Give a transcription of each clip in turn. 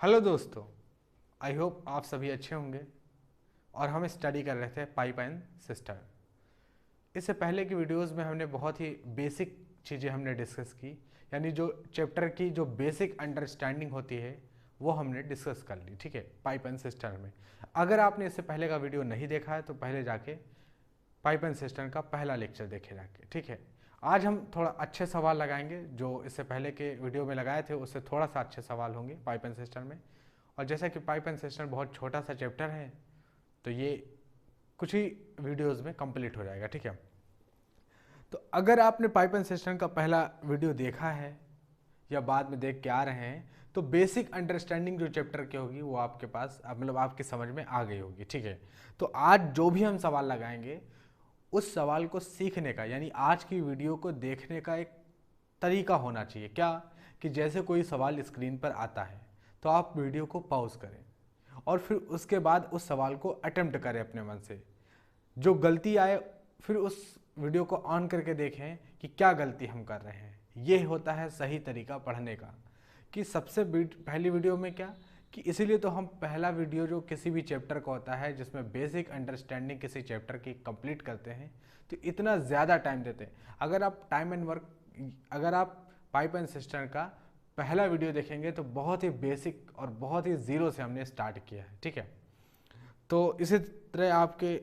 Hello दोस्तों, I hope आप सभी अच्छे होंगे। और हम स्टडी कर रहे थे पाइप एंड सिस्टम। इससे पहले की वीडियोस में हमने बहुत ही बेसिक चीज़ें हमने डिस्कस की, यानी जो चैप्टर की जो बेसिक अंडरस्टैंडिंग होती है वो हमने डिस्कस कर ली। ठीक है, पाइप एंड सिस्टम में अगर आपने इससे पहले का वीडियो नहीं देखा है तो पहले जाके पाइप एंड सिस्टम का पहला लेक्चर देखे जाके। ठीक है, आज हम थोड़ा अच्छे सवाल लगाएंगे जो इससे पहले के वीडियो में लगाए थे, उससे थोड़ा सा अच्छे सवाल होंगे पाइप एंड सिस्टम में। और जैसा कि पाइप एंड सिस्टम बहुत छोटा सा चैप्टर है तो ये कुछ ही वीडियोस में कंप्लीट हो जाएगा। ठीक है, तो अगर आपने पाइप एंड सिस्टम का पहला वीडियो देखा है या बाद में देख के आ रहे हैं तो बेसिक अंडरस्टैंडिंग जो चैप्टर की होगी वो आपके पास मतलब आपकी समझ में आ गई होगी। ठीक है, तो आज जो भी हम सवाल लगाएंगे उस सवाल को सीखने का, यानी आज की वीडियो को देखने का एक तरीका होना चाहिए। क्या कि जैसे कोई सवाल स्क्रीन पर आता है तो आप वीडियो को पॉज करें और फिर उसके बाद उस सवाल को अटेम्प्ट करें अपने मन से। जो गलती आए फिर उस वीडियो को ऑन करके देखें कि क्या गलती हम कर रहे हैं। ये होता है सही तरीका पढ़ने का। कि सबसे पहली वीडियो में क्या कि इसीलिए तो हम पहला वीडियो जो किसी भी चैप्टर का होता है जिसमें बेसिक अंडरस्टैंडिंग किसी चैप्टर की कंप्लीट करते हैं तो इतना ज़्यादा टाइम देते हैं। अगर आप पाइप एंड सिस्टम का पहला वीडियो देखेंगे तो बहुत ही बेसिक और बहुत ही ज़ीरो से हमने स्टार्ट किया है। ठीक है, तो इसी तरह आपके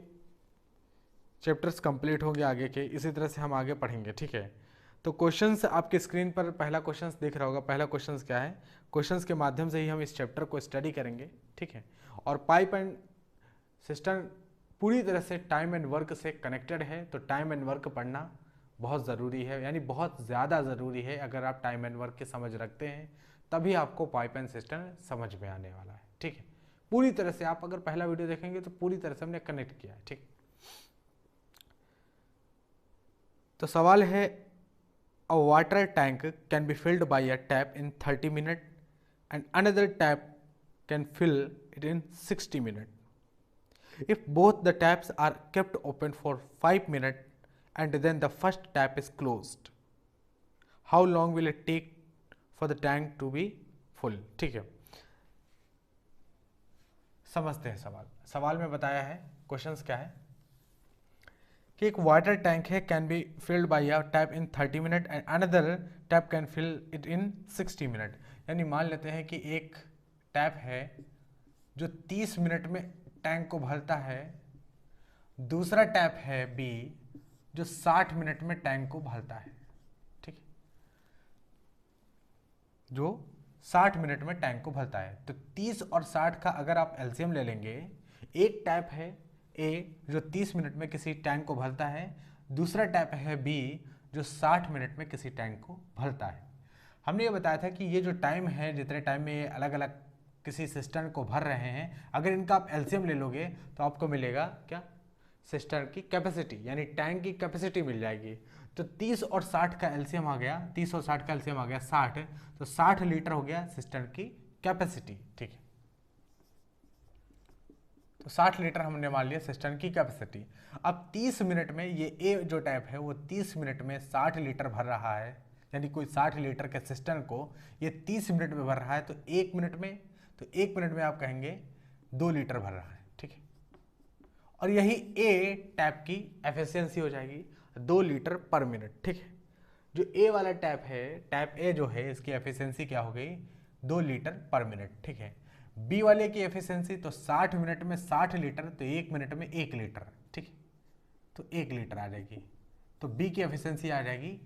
चैप्टर्स कंप्लीट होंगे आगे के, इसी तरह से हम आगे पढ़ेंगे। ठीक है, तो क्वेश्चंस आपके स्क्रीन पर पहला क्वेश्चंस दिख रहा होगा। पहला क्वेश्चंस क्या है, क्वेश्चंस के माध्यम से ही हम इस चैप्टर को स्टडी करेंगे। ठीक है, और पाइप एंड सिस्टम पूरी तरह से टाइम एंड वर्क से कनेक्टेड है, तो टाइम एंड वर्क पढ़ना बहुत ज़रूरी है, यानी बहुत ज़्यादा ज़रूरी है। अगर आप टाइम एंड वर्क की समझ रखते हैं तभी आपको पाइप एंड सिस्टम समझ में आने वाला है। ठीक है, पूरी तरह से आप अगर पहला वीडियो देखेंगे तो पूरी तरह से हमने कनेक्ट किया है। ठीक, तो सवाल है a water tank can be filled by a tap in 30 minutes and another tap can fill it in 60 minutes. If both the taps are kept open for 5 minutes and then the first tap is closed, how long will it take for the tank to be full? ठीक है, समझते हैं सवाल में बताया है questions क्या है कि एक वाटर टैंक है can be filled by a tap in 30 minute and another tap can fill it in 60 minute. यानी मान लेते हैं कि एक टैप है जो 30 मिनट में टैंक को भरता है, दूसरा टैप है बी जो 60 मिनट में टैंक को भरता है। ठीक है, जो 60 मिनट में टैंक को भरता है। तो 30 और 60 का अगर आप एलसीएम ले लेंगे, एक टैप है ए जो 30 मिनट में किसी टैंक को भरता है, दूसरा टैप है बी जो 60 मिनट में किसी टैंक को भरता है। हमने ये बताया था कि ये जो टाइम है, जितने टाइम में ये अलग अलग किसी सिस्टम को भर रहे हैं, अगर इनका आप एलसीएम ले लोगे तो आपको मिलेगा क्या, सिस्टम की कैपेसिटी, यानी टैंक की कैपेसिटी मिल जाएगी। तो 30 और 60 का एलसीएम आ गया, 30 और 60 का एलसीएम आ गया 60, तो 60 लीटर हो गया सिस्टम की कैपेसिटी। ठीक है, तो 60 लीटर हमने मान लिया सिस्टम की कैपेसिटी। अब 30 मिनट में ये ए जो टैप है वो 30 मिनट में 60 लीटर भर रहा है, यानी कोई 60 लीटर के सिस्टम को ये 30 मिनट में भर रहा है, तो 1 मिनट में आप कहेंगे 2 लीटर भर रहा है। ठीक है, और यही ए टैप की एफिशिएंसी हो जाएगी 2 लीटर पर मिनट। ठीक है, जो ए वाला टैप है, टैप ए जो है, इसकी एफिशिएंसी क्या हो गई, 2 लीटर पर मिनट। ठीक है, बी वाले की एफिशिएंसी तो 60 मिनट में 60 लीटर, तो 1 मिनट में 1 लीटर। ठीक है, तो 1 लीटर आ जाएगी, तो बी की एफिशिएंसी आ जाएगी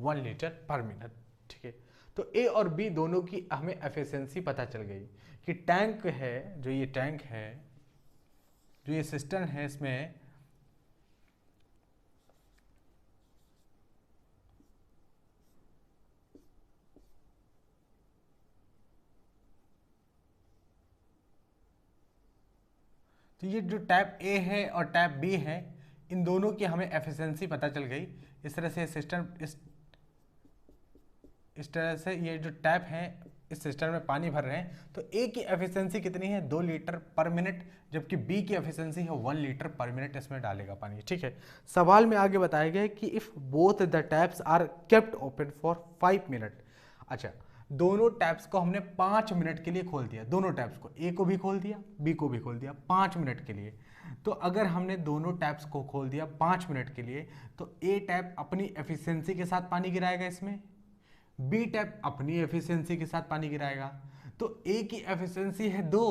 1 लीटर पर मिनट। ठीक है, तो ए और बी दोनों की हमें एफिशिएंसी पता चल गई कि टैंक है, जो ये टैंक है, जो ये सिस्टम है, इसमें तो ये जो टैप ए है और टैप बी है, इन दोनों की हमें एफिशिएंसी पता चल गई। इस तरह से सिस्टम इस तरह से ये जो टैप है इस सिस्टम में पानी भर रहे हैं, तो ए की एफिशिएंसी कितनी है, 2 लीटर पर मिनट, जबकि बी की एफिशिएंसी है 1 लीटर पर मिनट इसमें डालेगा पानी। ठीक है, सवाल में आगे बताया गया है कि if both the taps are kept open for 5 minute. अच्छा, दोनों टैप्स को हमने 5 मिनट के लिए खोल दिया, दोनों टैप्स को, ए को भी खोल दिया, बी को भी खोल दिया 5 मिनट के लिए। तो अगर हमने दोनों टैप्स को खोल दिया 5 मिनट के लिए, तो ए टैप अपनी एफिशिएंसी के साथ पानी गिराएगा इसमें, बी टैप अपनी एफिशिएंसी के साथ पानी गिराएगा। तो ए की एफिशिएंसी है 2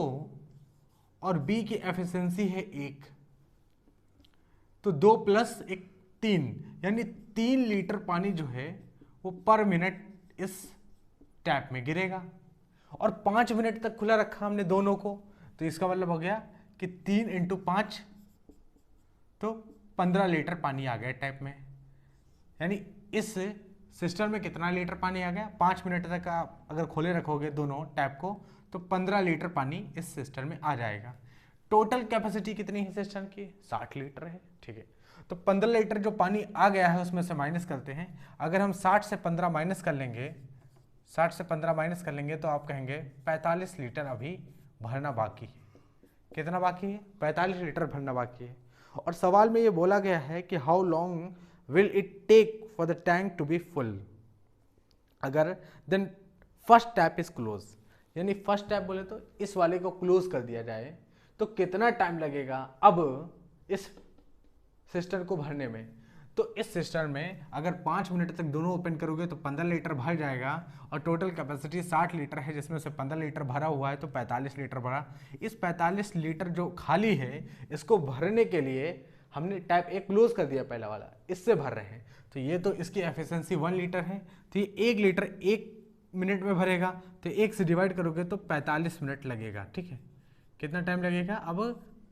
और बी की एफिशिएंसी है 1, तो 2 + 1 3, यानी 3 लीटर पानी जो है वो पर मिनट इस टैप में गिरेगा। और 5 मिनट तक खुला रखा हमने दोनों को, तो इसका मतलब हो गया कि 3 × 5 तो 15 लीटर पानी आ गया टैप में। यानी इस सिस्टम में कितना लीटर पानी आ गया? 5 मिनट तक आप अगर खोले रखोगे दोनों टैप को तो 15 लीटर पानी इस सिस्टम में आ जाएगा। टोटल कैपेसिटी कितनी है सिस्टम की? 60 लीटर है। ठीक है, तो 15 लीटर जो पानी आ गया है उसमें से माइनस करते हैं। अगर हम 60 से 15 माइनस कर लेंगे, 60 से 15 माइनस कर लेंगे तो आप कहेंगे 45 लीटर अभी भरना बाकी है। कितना बाकी है? 45 लीटर भरना बाकी है। और सवाल में ये बोला गया है कि how long will it take for the tank to be full, अगर then first tap is close, यानी फर्स्ट टैप बोले तो इस वाले को क्लोज कर दिया जाए तो कितना टाइम लगेगा अब इस सिस्टम को भरने में? तो इस सिस्टम में अगर 5 मिनट तक दोनों ओपन करोगे तो 15 लीटर भर जाएगा और टोटल कैपेसिटी 60 लीटर है, जिसमें से 15 लीटर भरा हुआ है तो 45 लीटर भरा। इस 45 लीटर जो खाली है इसको भरने के लिए हमने टैप एक क्लोज कर दिया, पहला वाला, इससे भर रहे हैं। तो ये तो इसकी एफिशिएंसी 1 लीटर है, तो ये 1 लीटर 1 मिनट में भरेगा, तो 1 से डिवाइड करोगे तो 45 मिनट लगेगा। ठीक है, कितना टाइम लगेगा? अब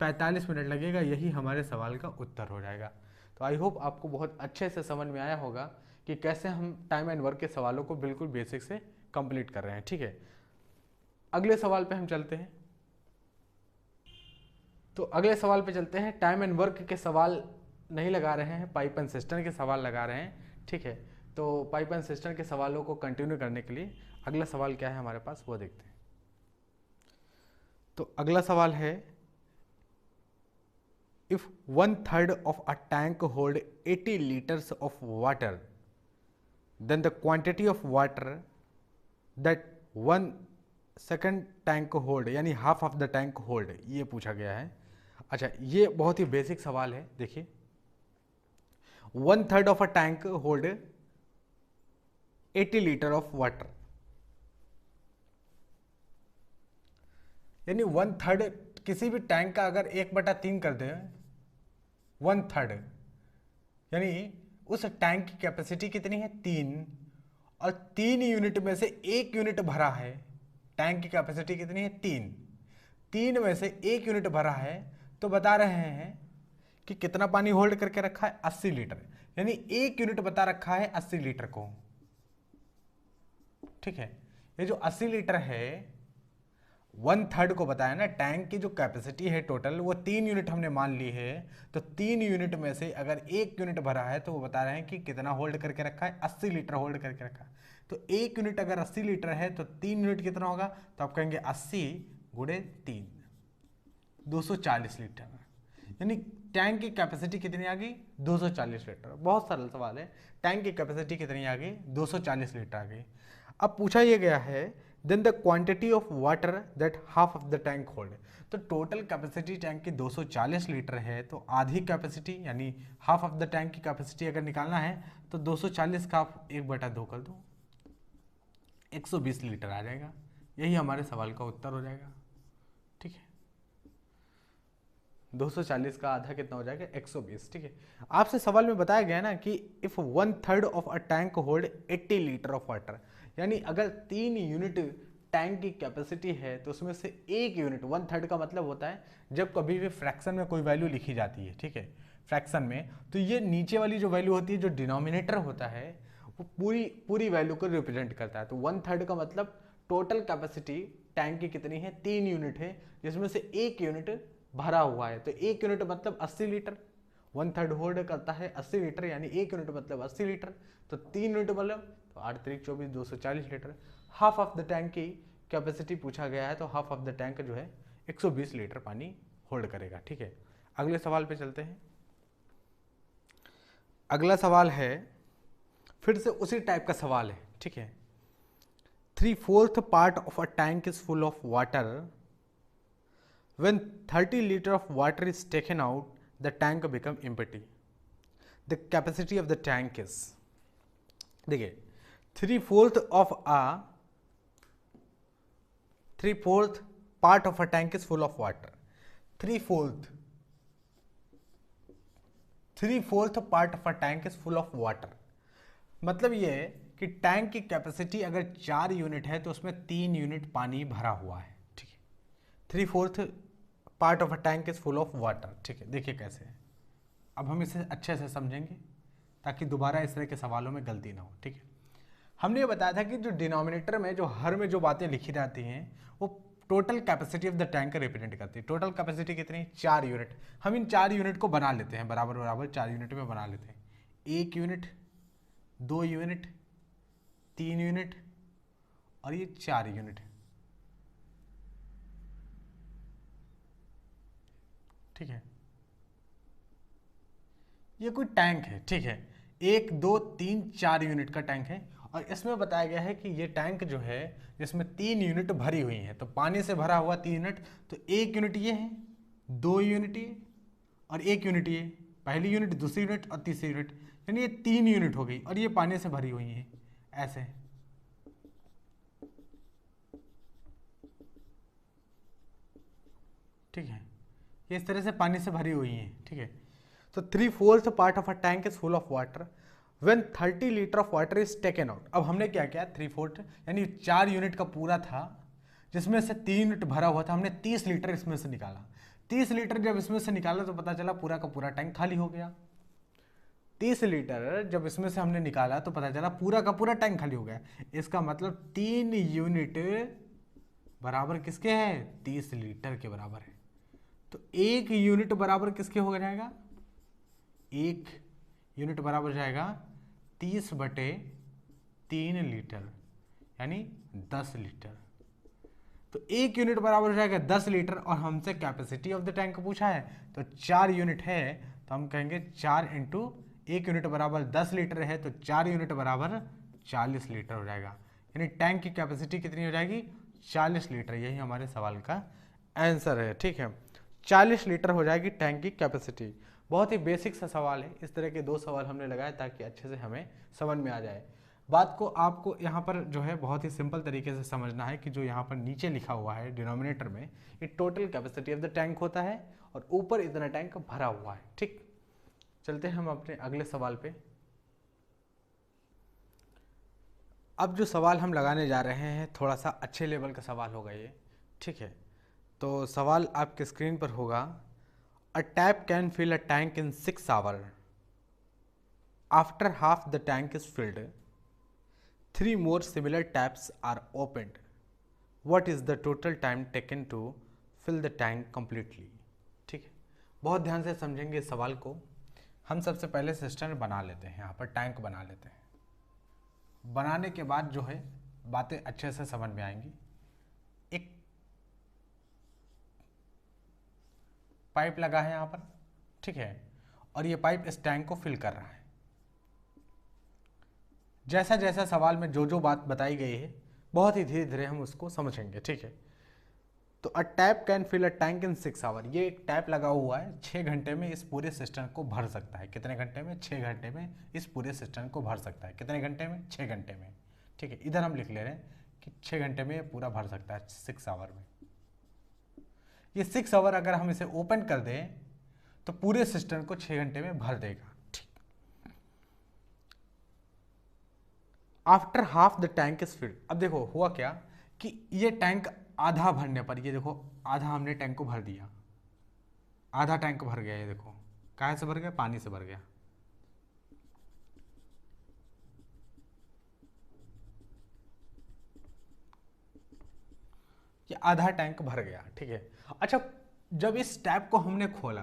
45 मिनट लगेगा। यही हमारे सवाल का उत्तर हो जाएगा। तो आई होप आपको बहुत अच्छे से समझ में आया होगा कि कैसे हम टाइम एंड वर्क के सवालों को बिल्कुल बेसिक से कंप्लीट कर रहे हैं। ठीक है, अगले सवाल पे हम चलते हैं। तो अगले सवाल पे चलते हैं। टाइम एंड वर्क के सवाल नहीं लगा रहे हैं, पाइप एंड सिस्टम के सवाल लगा रहे हैं। ठीक है, तो पाइप एंड सिस्टम के सवालों को कंटिन्यू करने के लिए अगला सवाल क्या है हमारे पास वो देखते हैं। तो अगला सवाल है, if 1/3 of a tank hold 80 liters of water, then the quantity of water that 1/2 tank hold, यानी half of the tank hold, ये पूछा गया है। अच्छा, ये बहुत ही बेसिक सवाल है। देखिए, 1/3 of a tank hold 80 litre of water, यानी 1/3 किसी भी टैंक का अगर 1/3 कर दे, 1/3, यानी उस टैंक की कैपेसिटी कितनी है? 3, और 3 यूनिट में से 1 यूनिट भरा है। टैंक की कैपेसिटी कितनी है? 3 में से 1 यूनिट भरा है, तो बता रहे हैं कि कितना पानी होल्ड करके रखा है? 80 लीटर, यानी 1 यूनिट बता रखा है 80 लीटर को। ठीक है, ये जो 80 लीटर है 1/3 को बताया ना, टैंक की जो कैपेसिटी है टोटल वो 3 यूनिट हमने मान ली है। तो 3 यूनिट में से अगर 1 यूनिट भरा है तो वो बता रहे हैं कि कितना होल्ड करके रखा है? 80 लीटर होल्ड करके रखा है। तो 1 यूनिट अगर 80 लीटर है तो 3 यूनिट कितना होगा? तो आप कहेंगे 80 × 3, 240 लीटर, यानी टैंक की कैपेसिटी कितनी आ गई? 240 लीटर। बहुत सरल सवाल है। टैंक की कैपेसिटी कितनी आ गई? 240 लीटर आ गई। अब पूछा यह गया है then the quantity of water that half of the tank hold. तो टोटल कैपेसिटी टैंक की 240 लीटर है, तो आधी कैपेसिटी यानी हाफ ऑफ द टैंक की कैपेसिटी अगर निकालना है तो 240 का आप 1/2 कर दो, 120 लीटर आ जाएगा। यही हमारे सवाल का उत्तर हो जाएगा। ठीक है, 240 का आधा कितना हो जाएगा? 120। ठीक है, आपसे सवाल में बताया गया ना कि if 1/3 of a tank hold 80 litre of water, यानी अगर 3 यूनिट टैंक की कैपेसिटी है तो उसमें से 1 यूनिट, 1/3 का मतलब होता है जब कभी भी फ्रैक्शन में कोई वैल्यू लिखी जाती है। ठीक है, फ्रैक्शन में, तो ये नीचे वाली जो वैल्यू होती है, जो डिनोमिनेटर होता है, वो पूरी वैल्यू को रिप्रेजेंट करता है। तो 1/3 का मतलब टोटल कैपेसिटी टैंक की कितनी है? 3 यूनिट है, जिसमें से 1 यूनिट भरा हुआ है। तो 1 यूनिट मतलब 80 लीटर, 1/3 होल्ड करता है 80 लीटर, यानी 1 यूनिट मतलब 80 लीटर। तो 3 यूनिट मतलब तो 8 × 3 = 24, 240 litre. Half of the tank की कैपेसिटी पूछा गया है, तो हाफ ऑफ द टैंक जो है 120 लीटर पानी होल्ड करेगा। ठीक है, अगले सवाल पे चलते हैं। अगला सवाल है, फिर से उसी टाइप का सवाल है। ठीक है, 3/4 part of a tank is full of water. When 30 liter of water is taken out, the tank become empty. The capacity of the tank is, देखिए 3/4 part of a tank is full of water. 3/4 part of a tank is full of water. मतलब ये है कि tank की capacity अगर 4 unit है तो उसमें 3 यूनिट पानी भरा हुआ है, ठीक है। 3/4 part of a tank is full of water, ठीक है। देखिए कैसे है, अब हम इसे अच्छे से समझेंगे ताकि दोबारा इस तरह के सवालों में गलती ना हो, ठीक है। हमने ये बताया था कि जो डिनोमिनेटर में, जो हर में जो बातें लिखी जाती हैं वो total capacity of the tank का रिप्रेजेंट करती है। टोटल कैपेसिटी कितनी? 4 यूनिट। हम इन 4 यूनिट को बना लेते हैं, बराबर बराबर 4 यूनिट में बना लेते हैं। 1 यूनिट, 2 यूनिट, 3 यूनिट और ये 4 यूनिट, ठीक है। ये कोई टैंक है, ठीक है। 1 2 3 4 यूनिट का टैंक है और इसमें बताया गया है कि ये टैंक जो है जिसमें 3 यूनिट भरी हुई है, तो पानी से भरा हुआ 3 यूनिट, तो 1 यूनिट ये है, 2 यूनिट ये और 1 यूनिट ये, पहली यूनिट, दूसरी यूनिट और तीसरी यूनिट, यानी ये 3 यूनिट हो गई और ये पानी से भरी हुई है ऐसे, ठीक है। ये इस तरह से पानी से भरी हुई है, ठीक है। तो 3/4 part of a tank is full of water when 30 litre of water is taken out. अब हमने क्या किया, 3/4 यानी 4 यूनिट का पूरा था जिसमें से 3 यूनिट भरा हुआ था, हमने 30 लीटर इसमें से निकाला। 30 लीटर जब इसमें से निकाला तो पता चला पूरा का पूरा टैंक खाली हो गया। 30 लीटर जब इसमें से हमने निकाला तो पता चला पूरा का पूरा टैंक खाली हो गया। इसका मतलब 3 यूनिट बराबर किसके है? 30 लीटर के बराबर है। तो 1 यूनिट बराबर किसके हो जाएगा? 1 यूनिट बराबर जाएगा 30/3 लीटर, यानी 10 लीटर। तो 1 यूनिट बराबर हो जाएगा 10 लीटर और हमसे कैपेसिटी ऑफ द टैंक पूछा है, तो 4 यूनिट है तो हम कहेंगे 4 इंटू 1 यूनिट बराबर 10 लीटर है, तो 4 यूनिट बराबर 40 लीटर हो जाएगा। यानी टैंक की कैपेसिटी कितनी हो जाएगी? 40 लीटर। यही हमारे सवाल का आंसर है, ठीक है। 40 लीटर हो जाएगी टैंक की कैपेसिटी। बहुत ही बेसिक सा सवाल है। इस तरह के 2 सवाल हमने लगाए ताकि अच्छे से हमें समझ में आ जाए। बात को आपको यहाँ पर जो है बहुत ही सिंपल तरीके से समझना है कि जो यहाँ पर नीचे लिखा हुआ है डिनोमिनेटर में, ये total capacity of the tank होता है और ऊपर इतना टैंक भरा हुआ है, ठीक। चलते हैं हम अपने अगले सवाल पे। अब जो सवाल हम लगाने जा रहे हैं थोड़ा सा अच्छे लेवल का सवाल होगा ये, ठीक है। तो सवाल आपके स्क्रीन पर होगा, a tap can fill a tank in 6 hour. After half the tank is filled, 3 more similar taps are opened. What is the total time taken to fill the tank completely? ठीक है, बहुत ध्यान से समझेंगे इस सवाल को। हम सबसे पहले सिस्टम बना लेते हैं, यहाँ पर टैंक बना लेते हैं। बनाने के बाद जो है बातें अच्छे से समझ में आएंगी। एक पाइप लगा है यहाँ पर, ठीक है, और ये पाइप इस टैंक को फिल कर रहा है। जैसा जैसा सवाल में जो जो बात बताई गई है बहुत ही धीरे धीरे हम उसको समझेंगे, ठीक है। तो a tap can fill a tank in 6 hour. ये एक टैप लगा हुआ है, 6 घंटे में इस पूरे सिस्टम को भर सकता है। कितने घंटे में? 6 घंटे में इस पूरे सिस्टम को भर सकता है। कितने घंटे में? 6 घंटे में, ठीक है। इधर हम लिख ले रहे हैं कि 6 घंटे में ये पूरा भर सकता है, 6 आवर में। ये 6 आवर अगर हम इसे ओपन कर दें तो पूरे सिस्टम को 6 घंटे में भर देगा। After half the tank is field. अब देखो हुआ क्या कि ये टैंक आधा भरने पर, ये देखो आधा हमने टैंक को भर दिया, आधा टैंक भर गया। ये देखो काहे से भर गया? पानी से भर गया। ये आधा टैंक भर गया, ठीक है। अच्छा, जब इस टैप को हमने खोला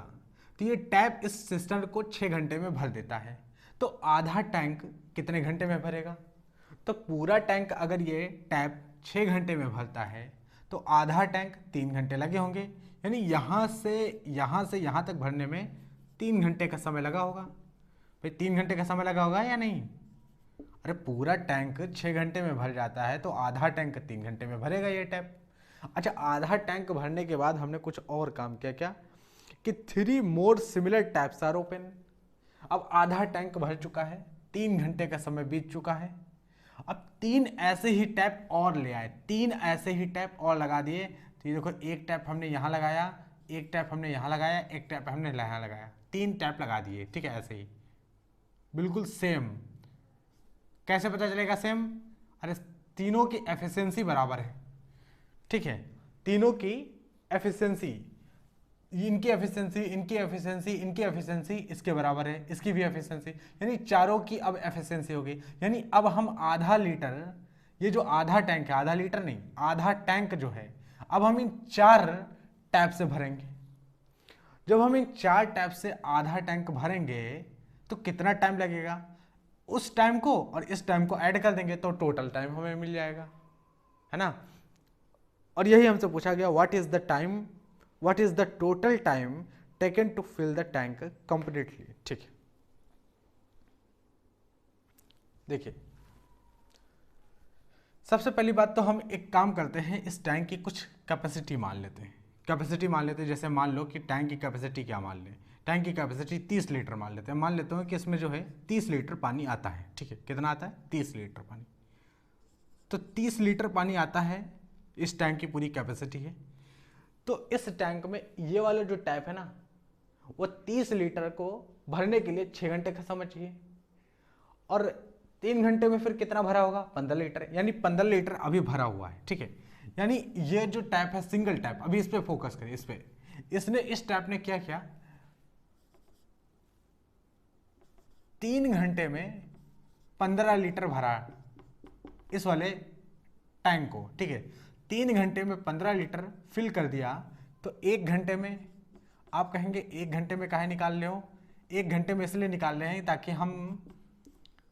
तो ये टैप इस सिस्टम को 6 घंटे में भर देता है, तो आधा टैंक कितने घंटे में भरेगा? तो पूरा टैंक अगर ये टैप 6 घंटे में भरता है तो आधा टैंक 3 घंटे लगे होंगे, यानी यहाँ से यहाँ तक भरने में 3 घंटे का समय लगा होगा। भाई 3 घंटे का समय लगा होगा या नहीं? अरे पूरा टैंक 6 घंटे में भर जाता है तो आधा टैंक 3 घंटे में भरेगा ये टैप। अच्छा, आधा टैंक भरने के बाद हमने कुछ और काम किया, क्या कि 3 more similar taps are open. अब आधा टैंक भर चुका है, 3 घंटे का समय बीत चुका है। अब 3 ऐसे ही टैप और ले आए, 3 ऐसे ही टैप और लगा दिए। तो ये देखो, एक टैप हमने यहाँ लगाया, एक टैप हमने यहाँ लगाया, एक टैप हमने यहाँ लगाया, 3 टैप लगा दिए। ठीक है, ऐसे ही बिल्कुल सेम। कैसे पता चलेगा सेम? अरे तीनों की एफिशिएंसी बराबर है। ठीक है, तीनों की एफिशिएंसी, इनकी एफिशिएंसी, इनकी एफिशिएंसी, इनकी एफिशिएंसी इसके बराबर है, इसकी भी एफिशिएंसी, यानी चारों की अब एफिशिएंसी होगी। यानी अब हम आधा लीटर, ये जो आधा टैंक है, आधा लीटर नहीं, आधा टैंक जो है, अब हम इन 4 टैप से भरेंगे। जब हम इन 4 टैप से आधा टैंक भरेंगे तो कितना टाइम लगेगा? उस टाइम को और इस टाइम को ऐड कर देंगे तो टोटल टाइम हमें मिल जाएगा, है ना। और यही हमसे पूछा गया, what is the time, what is the total time taken to fill the tank completely. ठीक है, देखिए सबसे पहली बात तो हम एक काम करते हैं, इस टैंक की कुछ कैपेसिटी मान लेते हैं। कैपेसिटी मान लेते हैं, जैसे मान लो कि टैंक की कैपेसिटी क्या मान लें, टैंक की कैपेसिटी 30 लीटर मान लेते हैं। मान लेते हैं कि इसमें जो है 30 लीटर पानी आता है। ठीक है, कितना आता है? 30 लीटर पानी। तो 30 लीटर पानी आता है, इस टैंक की पूरी कैपेसिटी है। तो इस टैंक में ये वाला जो टैप है ना, वो 30 लीटर को भरने के लिए 6 घंटे का समय चाहिए, और 3 घंटे में फिर कितना भरा होगा? 15 लीटर, यानी 15 लीटर अभी भरा हुआ है। ठीक है, यानी ये जो टैप है सिंगल टैप, अभी इस पे फोकस करिए, इस पे, इसने, इस टैप ने क्या किया, 3 घंटे में 15 लीटर भरा इस वाले टैंक को। ठीक है, 3 घंटे में 15 लीटर फिल कर दिया। तो 1 घंटे में, आप कहेंगे 1 घंटे में काहे निकाल रहे हो? 1 घंटे में इसलिए निकाल रहे हैं ताकि हम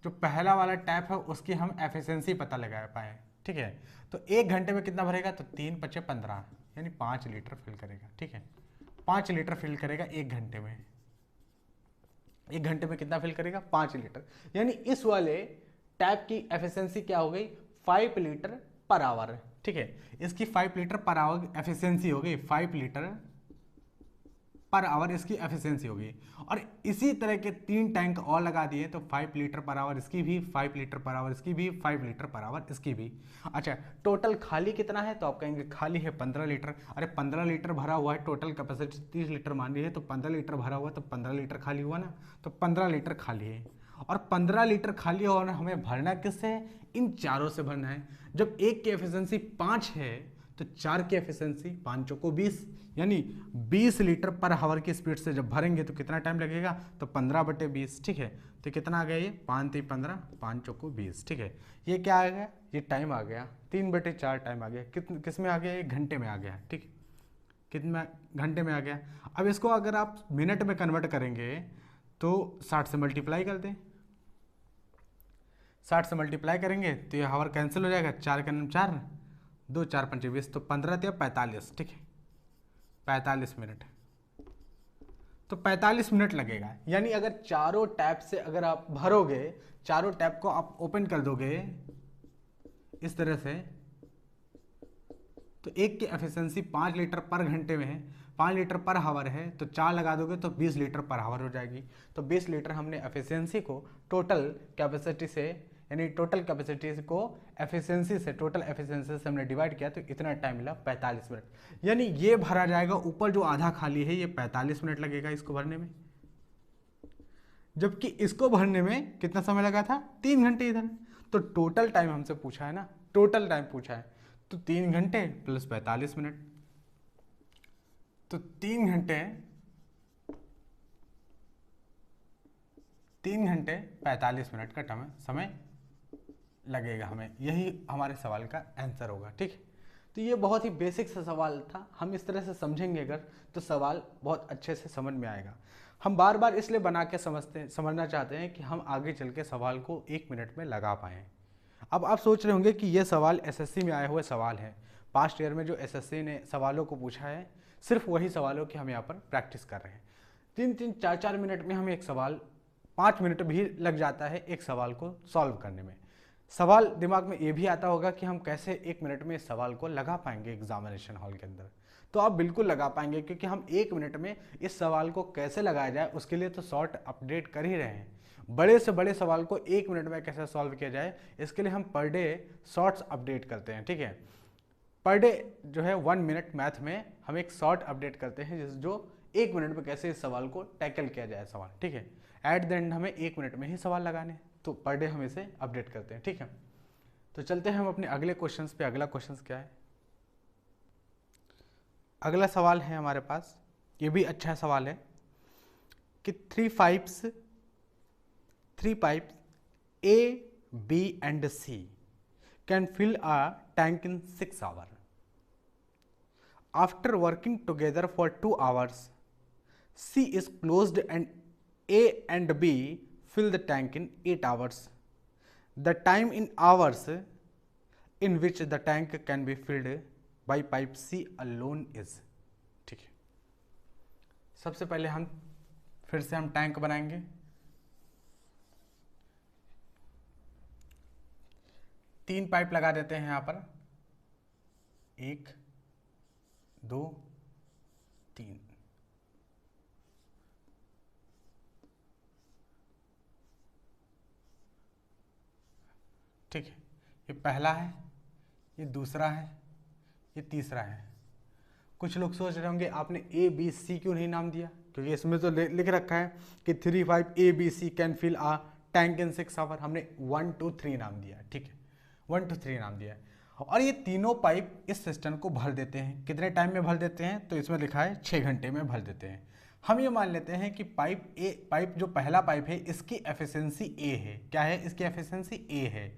जो पहला वाला टैप है उसकी हम एफिशिएंसी पता लगा पाए। ठीक है, तो 1 घंटे में कितना भरेगा? तो 3 × 5 = 15, यानी 5 लीटर फिल करेगा। ठीक है, 5 लीटर फिल करेगा 1 घंटे में। 1 घंटे में कितना फिल करेगा? 5 लीटर। यानी इस वाले टैप की एफिशिएंसी क्या हो गई? 5 लीटर पर आवर। ठीक है, इसकी 5 लीटर पर आवर एफिशिएंसी हो गई, 5 लीटर पर आवर इसकी एफिशिएंसी होगी। और इसी तरह के 3 टैंक और लगा दिए तो 5 लीटर पर आवर इसकी भी, 5 लीटर पर आवर इसकी भी, 5 लीटर पर आवर इसकी भी। अच्छा, टोटल खाली कितना है? तो आप कहेंगे खाली है 15 लीटर। अरे 15 लीटर भरा हुआ है, टोटल कैपेसिटी 30 लीटर मान ली है, तो 15 लीटर भरा हुआ, तो 15 लीटर खाली हुआ ना, तो 15 लीटर खाली है। और 15 लीटर खाली हो, हमें भरना किससे है? इन चारों से भरना है। जब एक की एफिशिएंसी 5 है तो 4 की एफिशिएंसी 5 चौको 20, यानी 20 लीटर पर आवर की स्पीड से जब भरेंगे तो कितना टाइम लगेगा? तो 15/20। ठीक है, तो कितना आ गया ये? 5 × 3 = 15, 5 चौको 20। ठीक है, ये क्या आ गया? ये टाइम आ गया, 3/4 टाइम आ गया। किस में आ गया? 1 घंटे में आ गया। ठीक, कितना घंटे में आ गया। अब इसको अगर आप मिनट में कन्वर्ट करेंगे तो 60 से मल्टीप्लाई कर दें, 60 से मल्टीप्लाई करेंगे तो ये हावर कैंसिल हो जाएगा, 4 × 9 = 4, 2 × 4 = 5 = 20, तो 15 × 3 = 45। ठीक है, 45 मिनट। तो 45 मिनट लगेगा। यानी अगर चारों टैप से अगर आप भरोगे, चारों टैप को आप ओपन कर दोगे इस तरह से, तो एक की एफिशिएंसी 5 लीटर पर घंटे में है, 5 लीटर पर आवर है, तो 4 लगा दोगे तो 20 लीटर पर आवर हो जाएगी। तो 20 लीटर हमने एफिशिएंसी को टोटल कैपेसिटी से, यानी टोटल कैपेसिटी को एफिशिएंसी से, टोटल एफिशिएंसी से हमने डिवाइड किया तो इतना टाइम मिला 45 मिनट। यानी ये भरा जाएगा, ऊपर जो आधा खाली है ये 45 मिनट लगेगा इसको भरने में, जबकि इसको भरने में कितना समय लगा था? 3 घंटे इधर। तो टोटल टाइम हमसे पूछा है ना, टोटल टाइम पूछा है, तो 3 घंटे प्लस 45 मिनट, तो 3 घंटे 45 मिनट का समय लगेगा हमें। यही हमारे सवाल का आंसर होगा। ठीक, तो ये बहुत ही बेसिक सा सवाल था। हम इस तरह से समझेंगे अगर, तो सवाल बहुत अच्छे से समझ में आएगा। हम बार बार इसलिए बना के समझना चाहते हैं कि हम आगे चल के सवाल को 1 मिनट में लगा पाएँ। अब आप सोच रहे होंगे कि ये सवाल एसएससी में आए हुए सवाल हैं, पास्ट ईयर में जो एसएससी ने सवालों को पूछा है, सिर्फ वही सवालों की हम यहाँ पर प्रैक्टिस कर रहे हैं। 3-3, 4-4 मिनट में हमें एक सवाल, 5 मिनट भी लग जाता है एक सवाल को सॉल्व करने में। सवाल दिमाग में ये भी आता होगा कि हम कैसे 1 मिनट में इस सवाल को लगा पाएंगे एग्जामिनेशन हॉल के अंदर। तो आप बिल्कुल लगा पाएंगे, क्योंकि हम 1 मिनट में इस सवाल को कैसे लगाया जाए उसके लिए तो शॉर्ट अपडेट कर ही रहे हैं। बड़े से बड़े सवाल को 1 मिनट में कैसे सॉल्व किया जाए इसके लिए हम पर डे शॉर्ट्स अपडेट करते हैं, ठीक है। पर डे जो है 1 मिनट मैथ में हम एक शॉर्ट अपडेट करते हैं जो 1 मिनट में कैसे इस सवाल को टैकल किया जाए सवाल, ठीक है। एट द एंड हमें 1 मिनट में ही सवाल लगाने, तो पर डे हम इसे अपडेट करते हैं, ठीक है। तो चलते हैं हम अपने अगले क्वेश्चन पे। अगला क्वेश्चन क्या है? अगला सवाल है हमारे पास, ये भी अच्छा सवाल है कि three pipes A, B and C can fill a tank in 6 hours. After working together for 2 hours, C is closed and A and B fill the tank in 8 hours. The time in hours in which the tank can be filled by pipe C alone is, ठीक है। सबसे पहले हम फिर से हम tank बनाएंगे। तीन पाइप लगा देते हैं यहाँ पर, 1 2 3। ठीक है, ये पहला है, ये दूसरा है, ये तीसरा है। कुछ लोग सोच रहे होंगे आपने A B C क्यों नहीं नाम दिया, क्योंकि इसमें तो लिख रखा है कि 3 5 A B C can fill a tank in 6 hour. हमने 1 2 3 नाम दिया, ठीक है, 1 2 3 नाम दिया। और ये तीनों पाइप इस सिस्टम को भर देते हैं। कितने टाइम में भर देते हैं? तो इसमें लिखा है 6 घंटे में भर देते हैं। हम ये मान लेते हैं कि पाइप जो पहला पाइप है इसकी एफिशिएंसी A है। क्या है? इसकी एफिशिएंसी A है।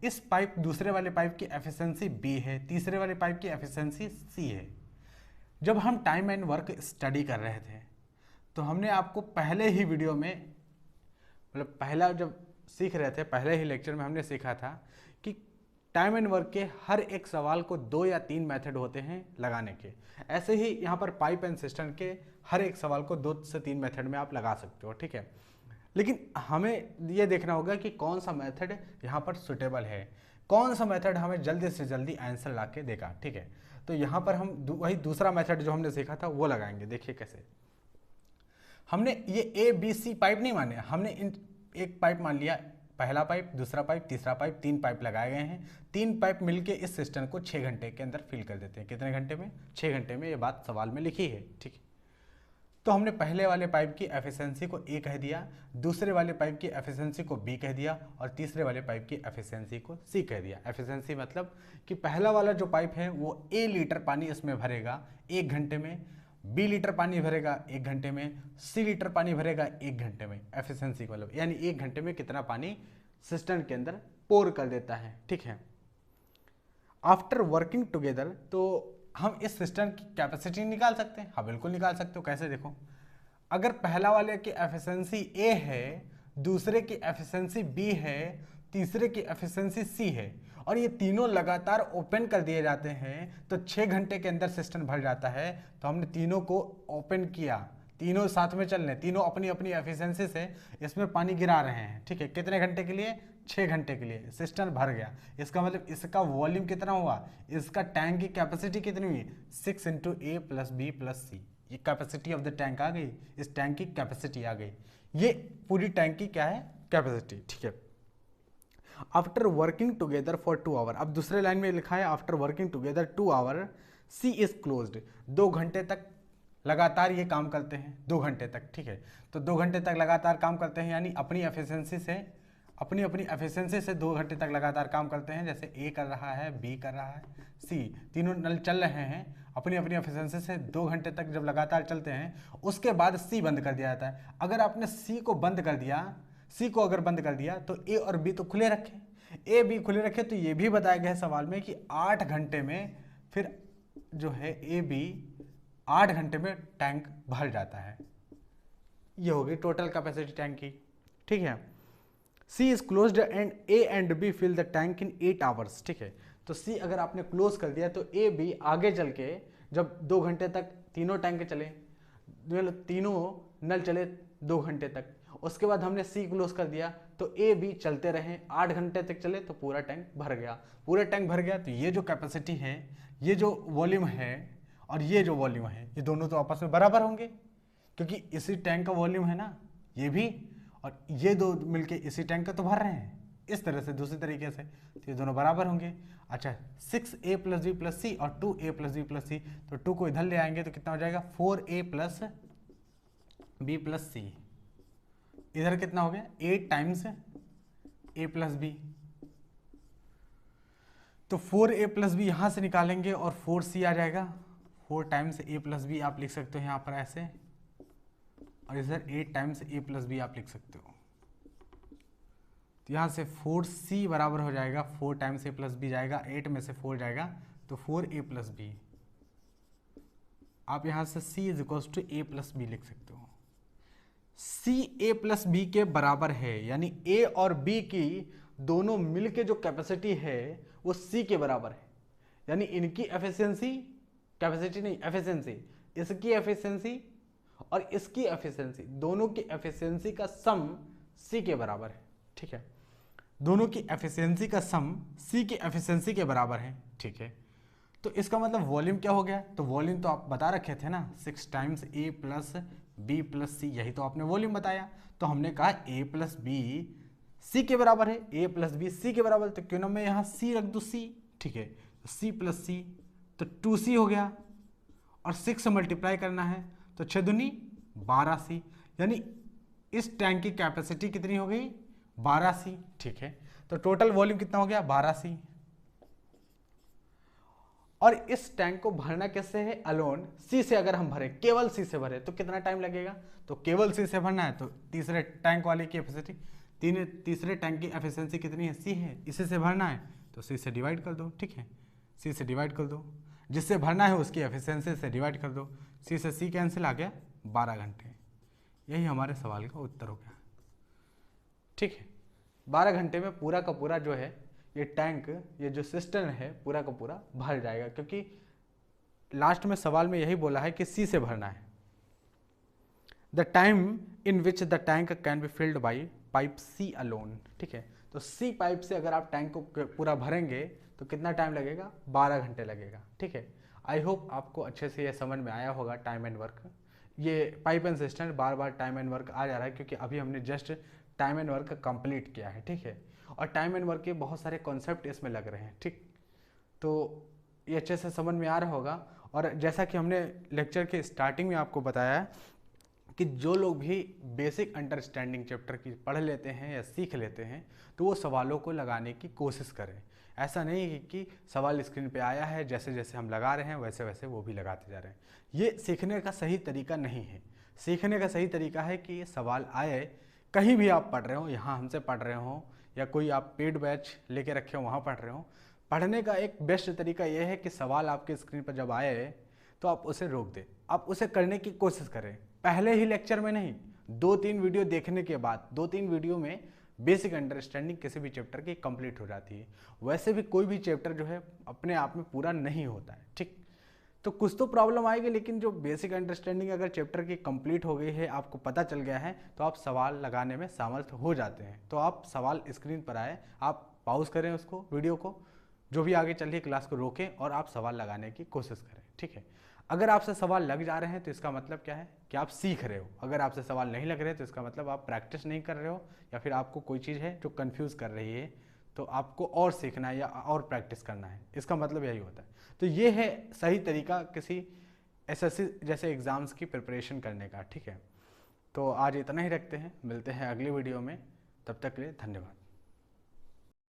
इस पाइप दूसरे वाले पाइप की एफिशिएंसी B है, तीसरे वाले पाइप की एफिशिएंसी C है। जब हम टाइम एंड वर्क स्टडी कर रहे थे तो हमने आपको पहले ही वीडियो में, मतलब पहला जब सीख रहे थे, पहले ही लेक्चर में हमने सीखा था कि टाइम एंड वर्क के हर एक सवाल को 2 या 3 मेथड होते हैं लगाने के। ऐसे ही यहाँ पर पाइप एंड सिस्टम के हर एक सवाल को 2 से 3 मेथड में आप लगा सकते हो, ठीक है। लेकिन हमें ये देखना होगा कि कौन सा मेथड यहाँ पर सुटेबल है, कौन सा मेथड हमें जल्दी से जल्दी आंसर ला के देगा, ठीक है। तो यहाँ पर हम वही दूसरा मेथड जो हमने सीखा था वो लगाएंगे। देखिए कैसे। हमने ये ABC पाइप नहीं माने, हमने एक पाइप मान लिया, पहला पाइप, दूसरा पाइप, तीसरा पाइप, 3 पाइप लगाए गए हैं। 3 पाइप मिलके इस सिस्टम को 6 घंटे के अंदर फिल कर देते हैं। कितने घंटे में? 6 घंटे में। ये बात सवाल में लिखी है, ठीक है। तो हमने पहले वाले पाइप की एफिशिएंसी को A कह दिया, दूसरे वाले पाइप की एफिशिएंसी को B कह दिया और तीसरे वाले पाइप की एफिशिएंसी को C कह दिया। एफिशिएंसी मतलब कि पहला वाला जो पाइप है वो A लीटर पानी इसमें भरेगा 1 घंटे में, B लीटर पानी भरेगा 1 घंटे में, C लीटर पानी भरेगा 1 घंटे में। एफिशिएंसी का मतलब यानी 1 घंटे में कितना पानी सिस्टम के अंदर पोर कर देता है, ठीक है। आफ्टर वर्किंग टुगेदर, तो हम इस सिस्टम की कैपेसिटी निकाल सकते हैं। हाँ बिल्कुल निकाल सकते हो। कैसे? देखो, अगर पहला वाले की एफिशिएंसी A है, दूसरे की एफिशिएंसी B है, तीसरे की एफिशिएंसी C है और ये तीनों लगातार ओपन कर दिए जाते हैं तो 6 घंटे के अंदर सिस्टम भर जाता है। तो हमने तीनों को ओपन किया, तीनों साथ में चल रहे, तीनों अपनी अपनी एफिशिएंसी से इसमें पानी गिरा रहे हैं, ठीक है। कितने घंटे के लिए? 6 घंटे के लिए। सिस्टम भर गया, इसका मतलब इसका वॉल्यूम कितना हुआ, इसका टैंक की कैपेसिटी कितनी हुई? 6 × A + B + C। ये कैपेसिटी ऑफ द टैंक आ गई, इस टैंक की कैपेसिटी आ गई। ये पूरी टैंक की क्या है? कैपेसिटी, ठीक है। After working together for 2 hour, अब दूसरे लाइन में लिखा है after working together 2 hour C is closed. 2 घंटे तक लगातार ये काम करते हैं, 2 घंटे तक, ठीक है। तो 2 घंटे तक लगातार काम करते हैं यानी अपनी एफिशिएंसी से 2 घंटे तक लगातार काम करते हैं। जैसे A कर रहा है, B कर रहा है, C, तीनों नल चल रहे हैं अपनी अपनी एफिशिएंसी से 2 घंटे तक जब लगातार चलते हैं उसके बाद C बंद कर दिया जाता है। अगर आपने C को बंद कर दिया, C को अगर बंद कर दिया तो A और B तो खुले रखे, A B खुले रखे, तो ये भी बताया गया है सवाल में कि 8 घंटे में फिर जो है A B 8 घंटे में टैंक भर जाता है। ये होगी टोटल कैपेसिटी टैंक की, ठीक है। C is closed and A and B fill the tank in 8 hours, ठीक है। तो C अगर आपने क्लोज कर दिया तो A B आगे चल के जब 2 घंटे तक तीनों टैंक चले, तीनों नल चले 2 घंटे तक उसके बाद हमने सी क्लोज कर दिया, तो ए बी चलते रहे, 8 घंटे तक चले तो पूरा टैंक भर गया। पूरा टैंक भर गया तो ये जो कैपेसिटी है, ये जो वॉल्यूम है और ये जो वॉल्यूम है, ये दोनों तो आपस में बराबर होंगे, क्योंकि इसी टैंक का वॉल्यूम है ना ये भी, और ये दो मिलके इसी टैंक का तो भर रहे हैं। इस तरह से दूसरे तरीके से तो ये दोनों बराबर होंगे। अच्छा, 6a प्लस बी प्लस सी और 2a प्लस बी प्लस सी, तो 2 को इधर ले आएंगे तो कितना हो जाएगा 4a प्लस बी प्लस सी। इधर कितना हो गया 8 टाइम्स a प्लस बी, तो 4a प्लस बी यहाँ से निकालेंगे और 4c आ जाएगा। 4 टाइम्स a प्लस बी आप लिख सकते हो यहाँ पर ऐसे, और इधर 8 टाइम्स a प्लस बी आप लिख सकते हो। तो यहाँ से 4c बराबर हो जाएगा 4 टाइम्स a प्लस बी जाएगा, 8 में से 4 जाएगा तो 4a प्लस बी। आप यहाँ से c is equals to a plus B लिख सकते हो। c a प्लस बी के बराबर है, यानी a और b की दोनों मिलके जो कैपेसिटी है वो c के बराबर है। यानी इनकी एफिशिएंसी, कैपेसिटी नहीं एफिशिएंसी, इसकी एफिशिएंसी और इसकी एफिशिएंसी, दोनों की एफिशिएंसी का सम c के बराबर है। ठीक है, दोनों की एफिशिएंसी का सम c की एफिशिएंसी के बराबर है। ठीक है, तो इसका मतलब वॉल्यूम क्या हो गया, तो वॉल्यूम तो आप बता रखे थे ना 6 times a plus B plus C, यही तो आपने वॉल्यूम बताया। तो हमने कहा a प्लस बी सी के बराबर है, a प्लस बी सी के बराबर, तो क्यों ना मैं यहाँ c रख दूँ c। ठीक है, तो c प्लस सी तो 2c हो गया, और 6 से मल्टीप्लाई करना है तो 6 दूनी 12c, यानी इस टैंक की कैपेसिटी कितनी हो गई 12c। ठीक है, तो टोटल वॉल्यूम कितना हो गया 12c। और इस टैंक को भरना कैसे है, अलोन सी से अगर हम भरे, केवल सी से भरे तो कितना टाइम लगेगा, तो केवल सी से भरना है तो तीसरे टैंक वाली की एफिशिएंसी, तीसरे टैंक की एफिशिएंसी कितनी है सी है, इसी से भरना है तो सी से डिवाइड कर दो। ठीक है, सी से डिवाइड कर दो, जिससे भरना है उसकी एफिशिएंसी से डिवाइड कर दो, सी से सी कैंसिल आ गया 12 घंटे। यही हमारे सवाल का उत्तर हो गया। ठीक है, 12 घंटे में पूरा का पूरा जो है ये टैंक, ये जो सिस्टम है पूरा का पूरा भर जाएगा, क्योंकि लास्ट में सवाल में यही बोला है कि सी से भरना है। The time in which the tank can be filled by pipe C alone. ठीक है, तो सी पाइप से अगर आप टैंक को पूरा भरेंगे तो कितना टाइम लगेगा 12 घंटे लगेगा। ठीक है, आई होप आपको अच्छे से ये समझ में आया होगा टाइम एंड वर्क। ये पाइप एंड सिस्टम बार बार टाइम एंड वर्क आ जा रहा है, क्योंकि अभी हमने just time and work complete किया है। ठीक है, और टाइम एंड वर्क के बहुत सारे कॉन्सेप्ट इसमें लग रहे हैं। ठीक, तो ये अच्छे से समझ में आ रहा होगा। और जैसा कि हमने लेक्चर के स्टार्टिंग में आपको बताया कि जो लोग भी बेसिक अंडरस्टैंडिंग चैप्टर की पढ़ लेते हैं या सीख लेते हैं तो वो सवालों को लगाने की कोशिश करें। ऐसा नहीं है कि सवाल स्क्रीन पे आया है, जैसे जैसे हम लगा रहे हैं वैसे वैसे वो भी लगाते जा रहे हैं। ये सीखने का सही तरीका नहीं है। सीखने का सही तरीका है कि ये सवाल आए, कहीं भी आप पढ़ रहे हो, यहाँ हमसे पढ़ रहे हो या कोई आप पेड बैच लेके रखे हो वहाँ पढ़ रहे हो, पढ़ने का एक बेस्ट तरीका यह है कि सवाल आपके स्क्रीन पर जब आए तो आप उसे रोक दें, आप उसे करने की कोशिश करें। पहले ही लेक्चर में नहीं, 2-3 वीडियो देखने के बाद, 2-3 वीडियो में बेसिक अंडरस्टैंडिंग किसी भी चैप्टर की कंप्लीट हो जाती है। वैसे भी कोई भी चैप्टर जो है अपने आप में पूरा नहीं होता है। ठीक, तो कुछ तो प्रॉब्लम आएगी, लेकिन जो बेसिक अंडरस्टैंडिंग अगर चैप्टर की कंप्लीट हो गई है, आपको पता चल गया है, तो आप सवाल लगाने में सामर्थ्य हो जाते हैं। तो आप सवाल स्क्रीन पर आए, आप पॉज करें उसको, वीडियो को, जो भी आगे चल रही क्लास को रोकें और आप सवाल लगाने की कोशिश करें। ठीक है, अगर आपसे सवाल लग जा रहे हैं तो इसका मतलब क्या है कि आप सीख रहे हो। अगर आपसे सवाल नहीं लग रहे तो इसका मतलब आप प्रैक्टिस नहीं कर रहे हो, या फिर आपको कोई चीज़ है जो कंफ्यूज कर रही है, तो आपको और सीखना है या और प्रैक्टिस करना है। इसका मतलब यही होता है। तो ये है सही तरीका किसी एसएससी जैसे एग्ज़ाम्स की प्रिपरेशन करने का। ठीक है, तो आज इतना ही रखते हैं, मिलते हैं अगले वीडियो में, तब तक के लिए धन्यवाद।